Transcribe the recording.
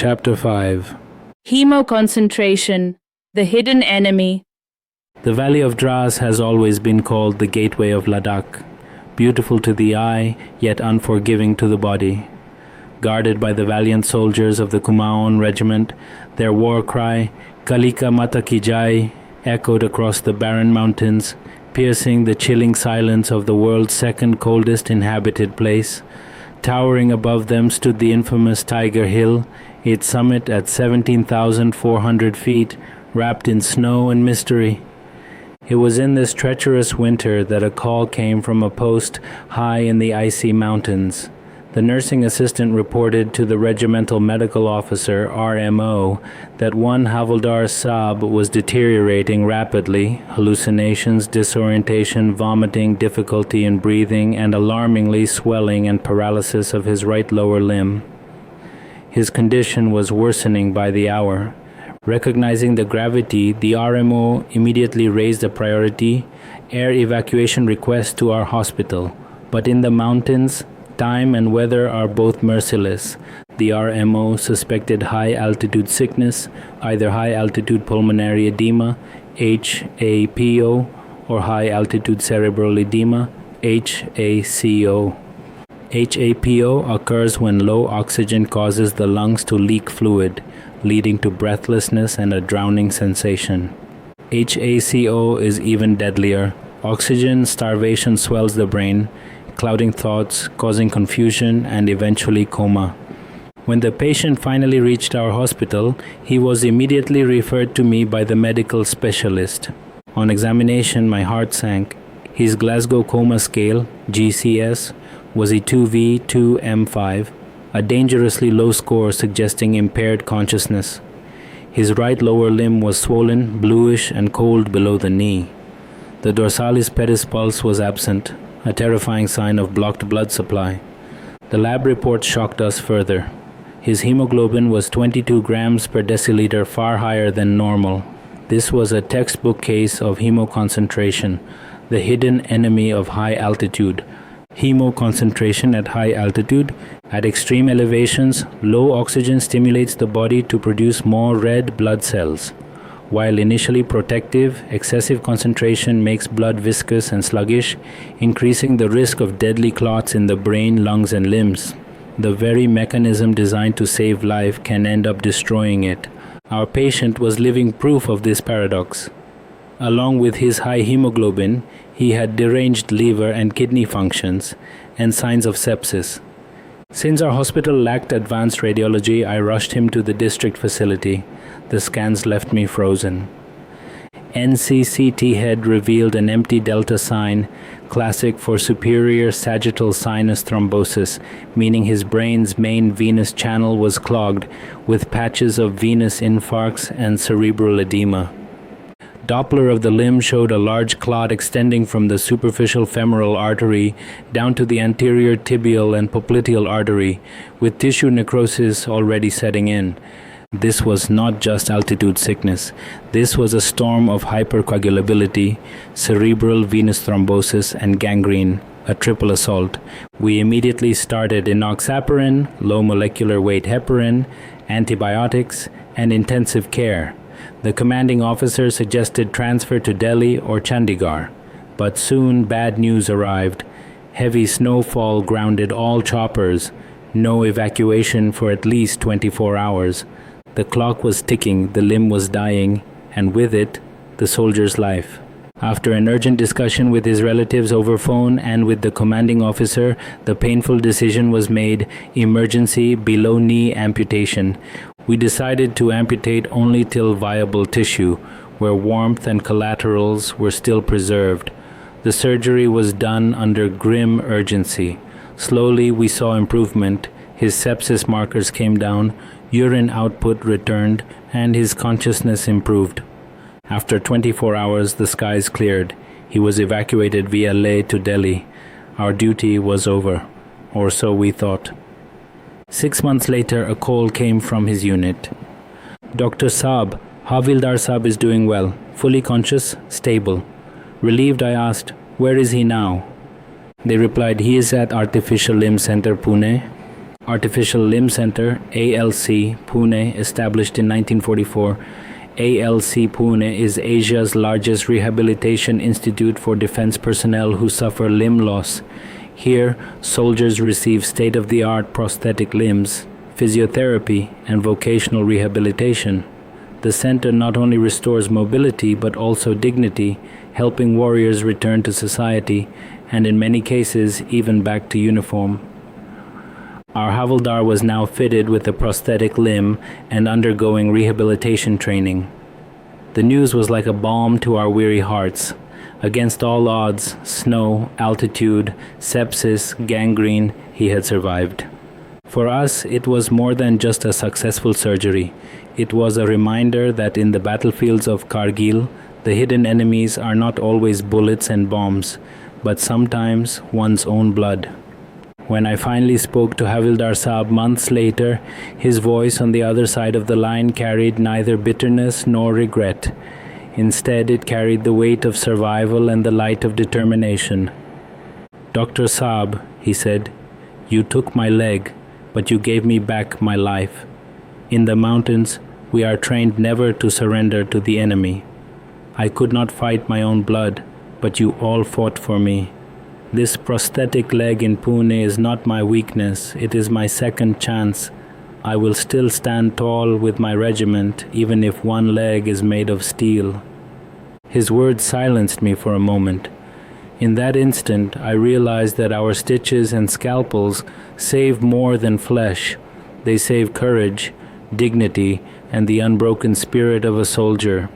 Chapter 5. Hemoconcentration, the hidden enemy. The valley of Dras has always been called the gateway of Ladakh, beautiful to the eye, yet unforgiving to the body. Guarded by the valiant soldiers of the Kumaon regiment, their war cry, Kalika Mata Ki Jai, echoed across the barren mountains, piercing the chilling silence of the world's second coldest inhabited place. Towering above them stood the infamous Tiger Hill, its summit at 17,400 feet, wrapped in snow and mystery. It was in this treacherous winter that a call came from a post high in the icy mountains. The nursing assistant reported to the regimental medical officer, RMO, that one Havildar Saab was deteriorating rapidly, hallucinations, disorientation, vomiting, difficulty in breathing, and alarmingly swelling and paralysis of his right lower limb. His condition was worsening by the hour. Recognizing the gravity, the RMO immediately raised a priority air evacuation request to our hospital. But in the mountains, time and weather are both merciless. The RMO suspected high-altitude sickness, either high-altitude pulmonary edema, HAPO, or high-altitude cerebral edema, HACO. HAPO occurs when low oxygen causes the lungs to leak fluid, leading to breathlessness and a drowning sensation. HACO is even deadlier. Oxygen starvation swells the brain, clouding thoughts, causing confusion, and eventually coma. When the patient finally reached our hospital, he was immediately referred to me by the medical specialist. On examination, my heart sank. His Glasgow Coma Scale, GCS, was a 2V2M5, a dangerously low score suggesting impaired consciousness. His right lower limb was swollen, bluish, and cold below the knee. The dorsalis pedis pulse was absent, a terrifying sign of blocked blood supply. The lab report shocked us further. His hemoglobin was 22 grams per deciliter, far higher than normal. This was a textbook case of hemoconcentration, the hidden enemy of high altitude. Hemoconcentration at high altitude. At extreme elevations, low oxygen stimulates the body to produce more red blood cells. While initially protective, excessive concentration makes blood viscous and sluggish, increasing the risk of deadly clots in the brain, lungs, and limbs. The very mechanism designed to save life can end up destroying it. Our patient was living proof of this paradox. Along with his high hemoglobin, he had deranged liver and kidney functions and signs of sepsis. Since our hospital lacked advanced radiology, I rushed him to the district facility. The scans left me frozen. NCCT head revealed an empty delta sign, classic for superior sagittal sinus thrombosis, meaning his brain's main venous channel was clogged with patches of venous infarcts and cerebral edema. Doppler of the limb showed a large clot extending from the superficial femoral artery down to the anterior tibial and popliteal artery, with tissue necrosis already setting in. This was not just altitude sickness. This was a storm of hypercoagulability, cerebral venous thrombosis, and gangrene, a triple assault. We immediately started enoxaparin, low molecular weight heparin, antibiotics, and intensive care. The commanding officer suggested transfer to Delhi or Chandigarh, but soon bad news arrived. Heavy snowfall grounded all choppers, no evacuation for at least 24 hours. The clock was ticking, the limb was dying, and with it, the soldier's life. After an urgent discussion with his relatives over phone and with the commanding officer, the painful decision was made: emergency below-knee amputation. We decided to amputate only till viable tissue, where warmth and collaterals were still preserved. The surgery was done under grim urgency. Slowly we saw improvement. His sepsis markers came down, urine output returned, and his consciousness improved. After 24 hours, the skies cleared. He was evacuated via Leh to Delhi. Our duty was over, or so we thought. 6 months later, a call came from his unit. Dr. Saab, Havildar Saab is doing well, fully conscious, stable. Relieved, I asked, where is he now? They replied, he is at Artificial Limb Center, Pune. Artificial Limb Center, ALC, Pune, established in 1944. ALC Pune is Asia's largest rehabilitation institute for defense personnel who suffer limb loss. Here, soldiers receive state-of-the-art prosthetic limbs, physiotherapy, and vocational rehabilitation. The center not only restores mobility but also dignity, helping warriors return to society, and in many cases, even back to uniform. Our Havildar was now fitted with a prosthetic limb and undergoing rehabilitation training. The news was like a balm to our weary hearts. Against all odds, snow, altitude, sepsis, gangrene, he had survived. For us, it was more than just a successful surgery. It was a reminder that in the battlefields of Kargil, the hidden enemies are not always bullets and bombs, but sometimes one's own blood. When I finally spoke to Havildar Saab months later, his voice on the other side of the line carried neither bitterness nor regret. Instead, it carried the weight of survival and the light of determination. "Dr. Saab," he said, "you took my leg, but you gave me back my life. In the mountains, we are trained never to surrender to the enemy. I could not fight my own blood, but you all fought for me. This prosthetic leg in Pune is not my weakness, it is my second chance. I will still stand tall with my regiment, even if one leg is made of steel." His words silenced me for a moment. In that instant, I realized that our stitches and scalpels save more than flesh. They save courage, dignity, and the unbroken spirit of a soldier.